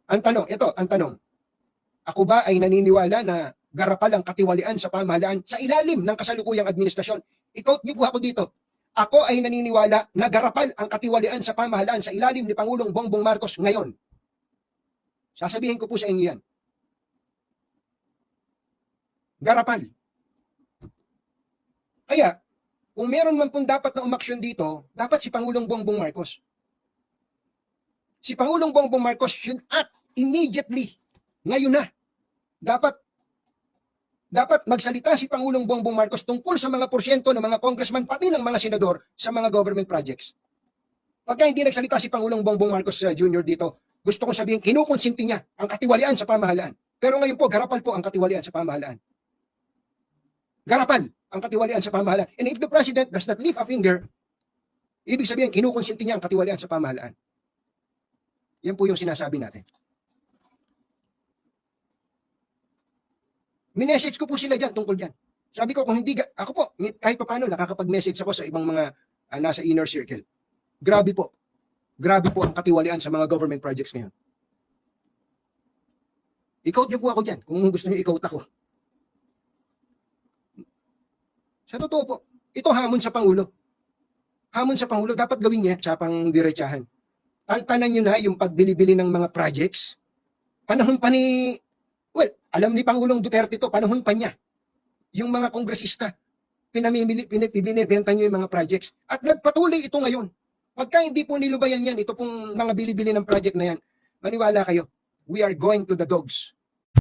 Ang tanong, ito, ang tanong. Ako ba ay naniniwala na garapal ang katiwalian sa pamahalaan sa ilalim ng kasalukuyang administrasyon? I-quote niyo po ako dito. Ako ay naniniwala na garapal ang katiwalian sa pamahalaan sa ilalim ni Pangulong Bongbong Marcos ngayon. Sasabihin ko po sa inyo yan. Garapal. Kaya, kung meron man pong dapat na umaksyon dito, dapat si Pangulong Bongbong Marcos. Si Pangulong Bongbong Marcos should act immediately. Ngayon na. Dapat magsalita si Pangulong Bongbong Marcos tungkol sa mga porsyento ng mga congressman pati ng mga senador sa mga government projects. Pagka hindi nagsalita si Pangulong Bongbong Marcos Jr. dito, gusto kong sabihin, kinukonsinti niya ang katiwalian sa pamahalaan. Pero ngayon po, garapal po ang katiwalian sa pamahalaan. Garapal ang katiwalian sa pamahalaan. And if the President does not lift a finger, ibig sabihin, kinukonsinti niya ang katiwalian sa pamahalaan. Yan po yung sinasabi natin. Minessage ko po sila dyan tungkol dyan. Sabi ko, kung hindi, ako po, kahit pa paano, nakakapag-message ako sa ibang mga nasa inner circle. Grabe po. Grabe po ang katiwalian sa mga government projects ngayon. I-quote niyo po ako dyan, kung gusto niyo i-quote ako. Sa totoo po, ito hamon sa Pangulo. Hamon sa Pangulo, dapat gawin niya sa pang diretsahan. Tantanan niyo na yung pagbili-bili ng mga projects. Panahon pa ni, well, alam ni Pangulong Duterte to, panahon pa niya. Yung mga kongresista, binibenta niyo yung mga projects. At nagpatuloy ito ngayon. Pagka hindi po nilubayan yan, ito pong mga bili-bili ng project na yan, maniwala kayo, we are going to the dogs.